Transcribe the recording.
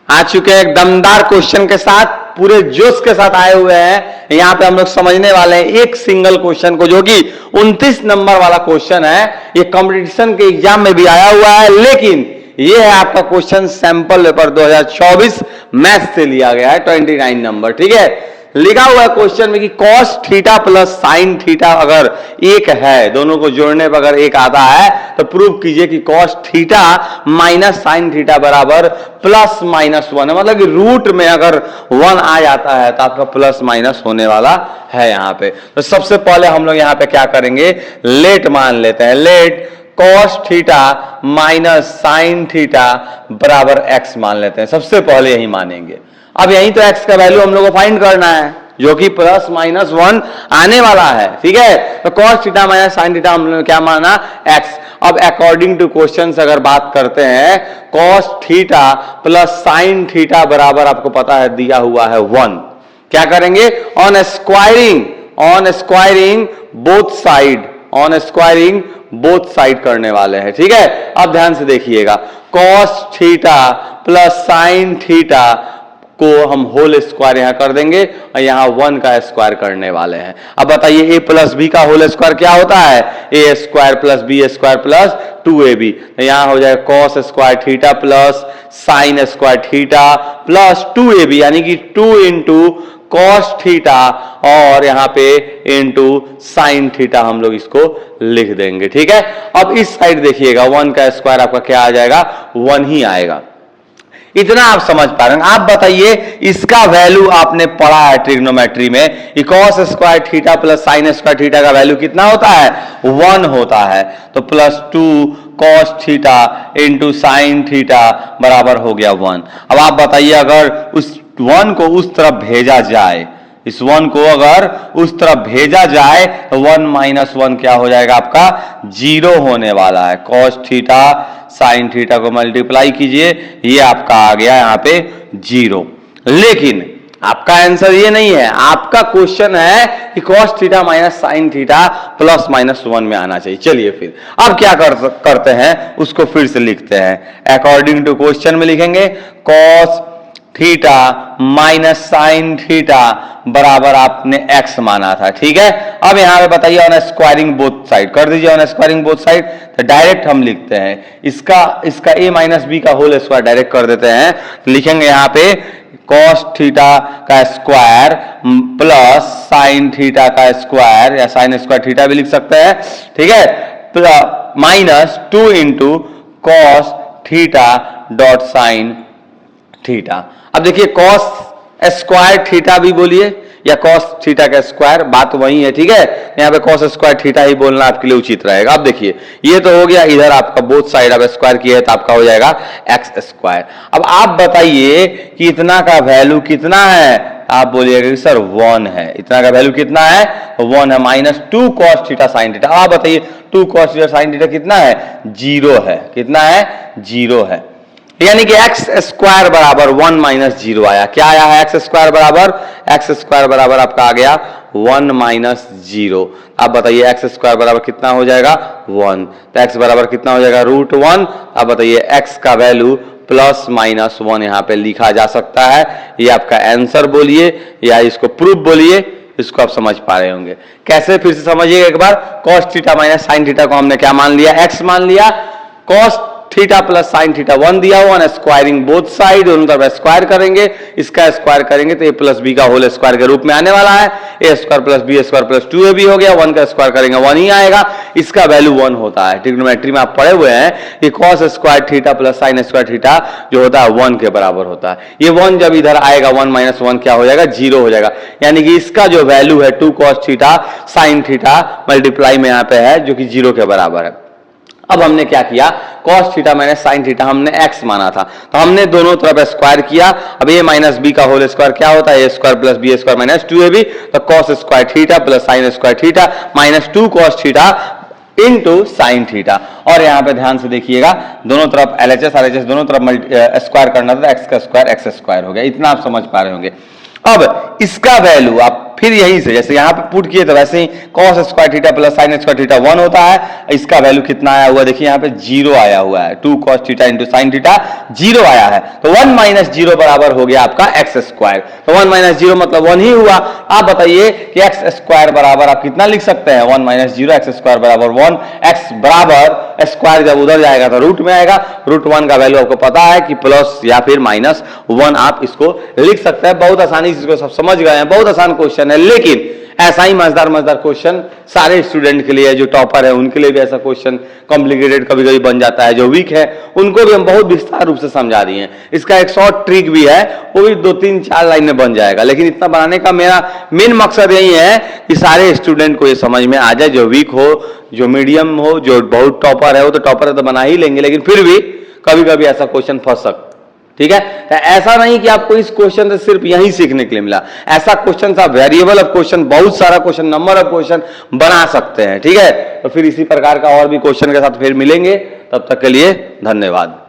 आ चुके हैं एक दमदार क्वेश्चन के साथ, पूरे जोश के साथ आए हुए हैं। यहां पे हम लोग समझने वाले हैं एक सिंगल क्वेश्चन को, जो कि 29 नंबर वाला क्वेश्चन है। ये कंपटीशन के एग्जाम में भी आया हुआ है, लेकिन ये है आपका क्वेश्चन सैंपल पेपर 2024 मैथ से लिया गया है, 29 नंबर। ठीक है, लिखा हुआ है क्वेश्चन में कि cos theta plus sine theta अगर एक है, दोनों को जोड़ने पर अगर एक आता है तो प्रूव कीजिए कि cos theta minus sine theta बराबर प्लस माइनस 1 है। मतलब कि रूट में अगर 1 आ जाता है तो आपका प्लस माइनस होने वाला है यहां पे। तो सबसे पहले हम लोग यहां पे क्या करेंगे, लेट मान लेते हैं। Let cos theta minus sine theta बराबर x मान लेते हैं। सबसे पहले यही मानेंगे। अब यहीं तो x का वैल्यू हम लोग को फाइंड करना है, जो कि प्लस माइनस 1 आने वाला है। ठीक है, तो cos theta minus sine theta हम लोग ने क्या माना, x। अब अकॉर्डिंग टू क्वेश्चन अगर बात करते हैं, cos theta plus sign theta बराबर आपको पता है दिया हुआ है 1। क्या करेंगे, on squaring both side, on squaring both side करने वाले हैं। ठीक है, अब ध्यान से देखिएगा, cos theta plus sine theta को हम होल स्क्वायर यहां कर देंगे और यहां 1 का स्क्वायर करने वाले हैं। अब बताइए a प्लस बी का होल स्क्वायर क्या होता है, a square plus B square plus 2ab। यहां हो जाएगा cos square theta plus sine square theta plus 2ab, यानी कि 2 इंटू cos थीटा और यहां पे इंटू साइन थीटा हम लोग इसको लिख देंगे। ठीक है, अब इस साइड देखिएगा, 1 का स्क्वायर आपका क्या आ जाएगा, 1 ही आएगा। इतना आप समझ पा रहे हैं। आप बताइए, इसका वैल्यू आपने पढ़ा है ट्रिग्नोमेट्री में, cos square theta plus sine square theta का वैल्यू कितना होता है, 1 होता है। तो plus 2 cos theta into sine theta बराबर हो गया 1। अब आप बताइए, अगर उस 1 को उस तरफ भेजा जाए, इस 1 को अगर उस तरफ भेजा जाए तो 1 माइनस 1 क्या हो जाएगा, आपका 0 होने वाला है। cos थीटा साइन थीटा को मल्टीप्लाई कीजिए, ये आपका आ गया यहां पे 0। लेकिन आपका आंसर ये नहीं है, आपका क्वेश्चन है कि cos theta minus sine theta plus minus 1 में आना चाहिए। चलिए फिर अब क्या करते हैं, उसको फिर से लिखते हैं। अकॉर्डिंग टू क्वेश्चन में लिखेंगे cos theta minus sine theta बराबर आपने x माना था। ठीक है, अब यहां पे बताइए ऑन स्क्वायरिंग बोथ साइड कर दीजिए। ऑन स्क्वायरिंग बोथ साइड तो डायरेक्ट हम लिखते हैं इसका a माइनस बी का होल स्क्वायर डायरेक्ट कर देते हैं। लिखेंगे यहां पे cos थीटा का स्क्वायर प्लस साइन थीटा का स्क्वायर, या साइन स्क्वायर थीटा भी लिख सकते हैं। ठीक है, minus 2 into cos theta dot sine theta. अब देखिए cos स्क्वायर थीटा भी बोलिए या cos थीटा का स्क्वायर, बात वही है। ठीक है, यहाँ पे cos स्क्वायर थीटा ही बोलना आपके लिए उचित रहेगा। अब देखिए, ये तो हो गया, इधर आपका बोथ साइड अब स्क्वायर किया है तो आपका हो जाएगा x स्क्वायर। अब आप बताइए कि इतना का वैल्यू कितना है, आप बोलिएगा कि सर 1 है। इतना का वैल्यू कितना है, 1 है। Minus 2 cos theta sine theta. आप बताइए 2 cos थीटा साइन थीटा कितना है, 0 है। कितना है, 0 है। यानी कि एक्स स्क्वायर बराबर 1 माइनस 0 आया। क्या आया है, एक्स स्क्वायर बराबर आपका आ गया 1 माइनस 0। अब बताइए एक्स स्क्वायर बराबर कितना हो जाएगा, 1। तो एक्स बराबर कितना हो जाएगा, √1। अब बताइए एक्स का वैल्यू प्लस माइनस 1 यहां पे लिखा जा सकता है। ये आपका आंसर बोलिए या इसको प्रूफ बोलिए, इसको आप समझ पा रहे होंगे। कैसे, फिर से समझिए एक बार। cos theta minus sine theta को हमने क्या मान लिया, x मान लिया। cos theta plus sine theta 1 दिया हुआ ना, स्क्वायरिंग बोथ साइड, दोनों तरफ स्क्वायर करेंगे। इसका स्क्वायर करेंगे तो a प्लस बी का होल स्क्वायर के रूप में आने वाला है। a square plus B square plus 2ab हो गया। 1 का स्क्वायर करेंगे 1 ही आएगा। इसका वैल्यू 1 होता है। ट्रिग्नोमेट्री में आप पढ़े हुए हैं कि cos square theta plus sine square theta जो होता है 1 के बराबर होता है। ये 1 जब इधर आएगा, 1 माइनस 1 क्या हो जाएगा, 0 हो जाएगा। यानी कि इसका जो वैल्यू है 2 cos theta sine theta multiply में यहाँ पे है, जो कि 0 के बराबर है। अब हमने क्या किया, cos theta minus sine theta हमने x माना था, तो हमने दोनों तरफ स्क्वायर किया। अब a माइनस बी का होल स्क्वायर क्या होता है, a square plus B square minus 2ab। तो cos square theta plus sine square theta minus 2 cos theta into sine theta. और यहां पे ध्यान से देखिएगा, दोनों तरफ LHS RHS दोनों तरफ स्क्वायर करना था, x का स्क्वायर x स्क्वायर हो गया। इतना आप समझ पा रहे होंगे। अब इसका वैल्यू आप फिर यहीं से जैसे यहाँ पे पुट किए तो वैसे ही cos square theta plus sine square theta 1 होता है। इसका वैल्यू कितना आया हुआ देखिए यहाँ पे 0 आया हुआ है, 2 cos theta into sine theta 0 आया है। तो 1 माइनस 0 बराबर हो गया आपका एक्स स्क्वायर। तो 1 माइनस 0 मतलब 1 ही हुआ। आप बताइए कि एक्स स्क्वायर बराबर आप कितना लिख सकते हैं, 1 माइनस 0 एक्स स्क्वायर बराबर 1। एक्स बराबर स्क्वायर जब उधर जाएगा तो रूट में आएगा, रूट 1 का वैल्यू आपको पता है कि प्लस या फिर माइनस 1 आप इसको लिख सकते हैं। बहुत आसानी से इसको सब समझ गए हैं, बहुत आसान क्वेश्चन है। लेकिन ऐसा ही मजेदार क्वेश्चन सारे स्टूडेंट के लिए, जो टॉपर है उनके लिए भी ऐसा क्वेश्चन कॉम्प्लिकेटेड कभी कभी बन जाता है। जो वीक है उनको भी हम बहुत विस्तार रूप से समझा दिए हैं। इसका एक शॉर्ट ट्रिक भी है, वो भी 2-3-4 लाइन में बन जाएगा। लेकिन इतना बनाने का मेरा मेन मकसद यही है कि सारे स्टूडेंट को ये समझ में आ जाए, जो वीक हो, जो मीडियम हो, जो बहुत टॉपर है वो तो टॉपर तो बना ही लेंगे, लेकिन फिर भी कभी कभी ऐसा क्वेश्चन फंस सकता। ठीक है, तो ऐसा नहीं कि आपको इस क्वेश्चन से सिर्फ यही सीखने के लिए मिला। ऐसा क्वेश्चन आप वेरिएबल ऑफ क्वेश्चन, बहुत सारा क्वेश्चन, नंबर ऑफ क्वेश्चन बना सकते हैं। ठीक है, तो फिर इसी प्रकार का और भी क्वेश्चन के साथ फिर मिलेंगे। तब तक के लिए धन्यवाद।